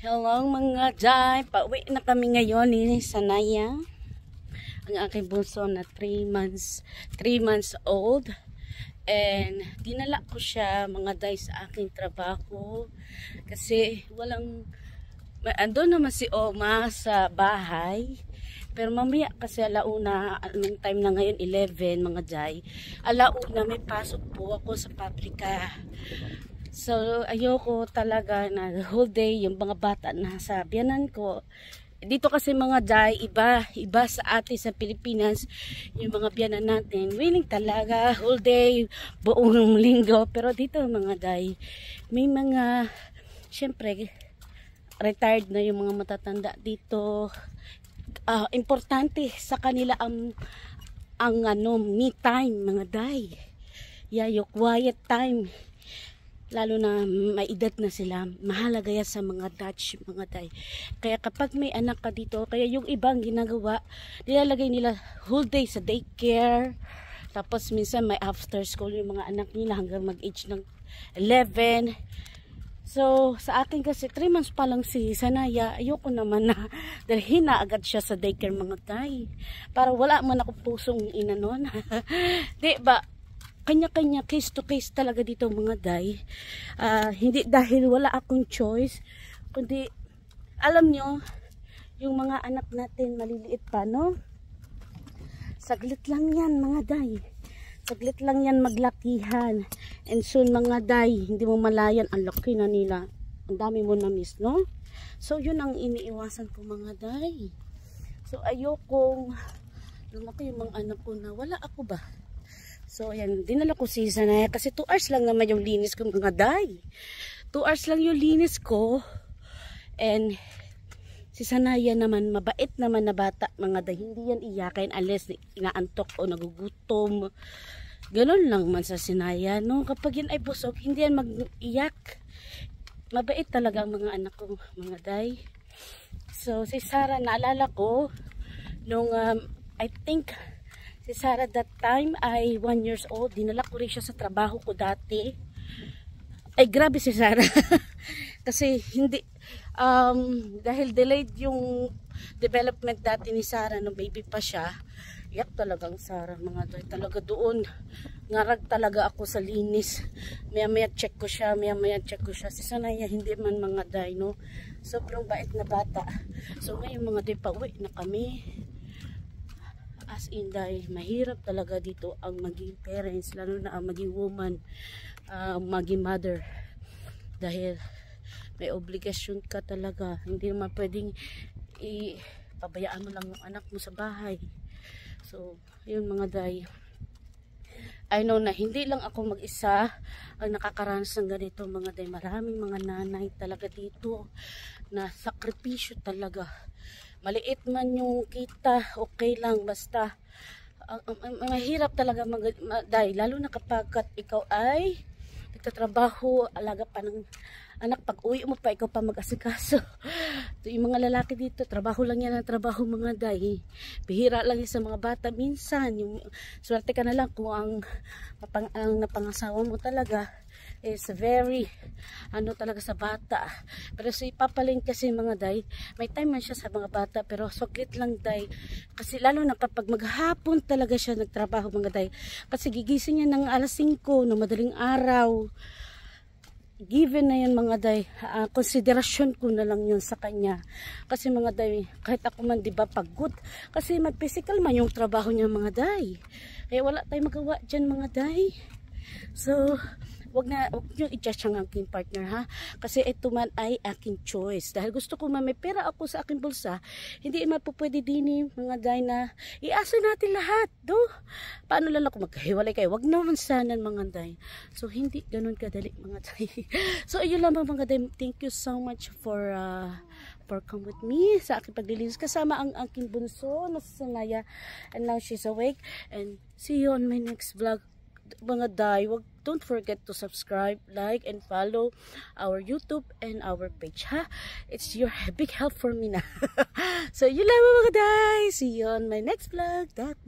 Hello mga Jai, pauwi na kami ngayon ni Sanaya. Ang aking bunso na 3 months old. And dinala ko siya mga Jai sa aking trabaho. Kasi andun naman si Oma sa bahay. Pero mamaya kasi alauna, anong time na ngayon, 11 mga Jai. Alauna may pasok po ako sa pabrika. So, ayoko talaga na whole day yung mga bata na sa biyanan ko. Dito kasi mga Jai, iba sa atin sa Pilipinas, yung mga biyanan natin, willing talaga whole day, buong linggo. Pero dito mga Jai, may mga, syempre, retired na yung mga matatanda dito. Importante sa kanila ang me time mga Jai. Yeah, yung quiet time. Lalo na may edad na sila, mahalaga yan sa mga Dutch, mga Thai. Kaya kapag may anak ka dito, kaya yung ibang ginagawa, nilalagay nila whole day sa daycare. Tapos minsan may after school yung mga anak nila hanggang mag-age ng 11. So sa akin kasi 3 months pa lang si Sanaya, ayoko naman na dalhin na agad siya sa daycare mga Thai. Para wala man ako pusong inanon. Diba? Kanya-kanya, case to case talaga dito mga Day. Hindi dahil wala akong choice, kundi alam nyo, yung mga anak natin maliliit pa, no? Saglit lang yan mga Day. Saglit lang yan maglakihan. And soon mga Day, hindi mo malayan, ang laki na nila. Ang dami mo na miss, no? So yun ang iniiwasan ko mga Day. So ayokong lumaki yung mga anak ko na wala ako ba? So, ayan, dinala ko si Sanaya kasi 2 hours lang naman yung linis ko mga Day. 2 hours lang yung linis ko. And, si Sanaya naman, mabait naman na bata mga Day. Hindi yan iyakin unless inaantok o nagugutom. Ganun lang man sa Sanaya, no? Kapag yan ay busog, hindi yan mag-iyak. Mabait talaga ang mga anak ko mga Day. So, si Sarah, naalala ko, nung, I think, si Sarah that time ay 1 years old. Dinala ko rin siya sa trabaho ko dati. Ay grabe si Sarah. Kasi hindi, dahil delayed yung development dati ni Sarah nung baby pa siya. Yak talagang Sarah mga Day. Talaga doon. Ngarag talaga ako sa linis. Maya check ko siya. Si Sanaya hindi man mga Day, no? Sobrang bait na bata. So ngayon mga Day, pauwi na kami. As in dahil mahirap talaga dito ang maging parents, lalo na ang maging woman, maging mother, dahil may obligasyon ka talaga. Hindi naman pwedeng ipabayaan mo lang yung anak mo sa bahay. So yun mga Day, I know na hindi lang ako mag-isa ang nakakaranas ng ganito mga Day. Maraming mga nanay talaga dito na sakripisyo talaga. Maliit man yung kita, okay lang, basta mahirap talaga Day, lalo na kapag ikaw ay nagtatrabaho, alaga pa ng anak, pag uwi mo pa ikaw pa mag-asikaso. Yung mga lalaki dito, trabaho lang yan ang trabaho mga Day. Bihira lang yan sa mga bata minsan, yung swerte ka na lang kung ang napangasawa mo talaga is very talaga sa bata. Pero si Papa Lin kasi mga Day, may time man siya sa mga bata, pero saglit lang Day. Kasi lalo na kapag maghapon talaga siya nagtrabaho mga Day. Kasi gigising niya ng alas 5 ng madaling araw. Given na yan mga Day, konsiderasyon ko na lang yun sa kanya. Kasi mga Day, kahit ako man diba pagod, kasi mag-physical man yung trabaho niya mga Day. Kaya wala tayong magawa dyan mga Day. So, wag nyo i-judge ang aking partner ha. Kasi ito man ay aking choice. Dahil gusto ko may pera ako sa aking bulsa, hindi mapupwede din mga Day na iasa natin lahat. Do? Paano lang ako magkahiwalay kayo? Wag naman sana mga Day. So hindi ganun kadali mga Day. So ayun lang mga Day. Thank you so much for come with me sa aking paglilinis. Kasama ang aking bunso na si Sanaya. And now she's awake. And see you on my next vlog mga Day. Don't forget to subscribe, like, and follow our YouTube and our page, ha? It's your big help for me na. So, yun lang mga Day. See you on my next vlog. Dak.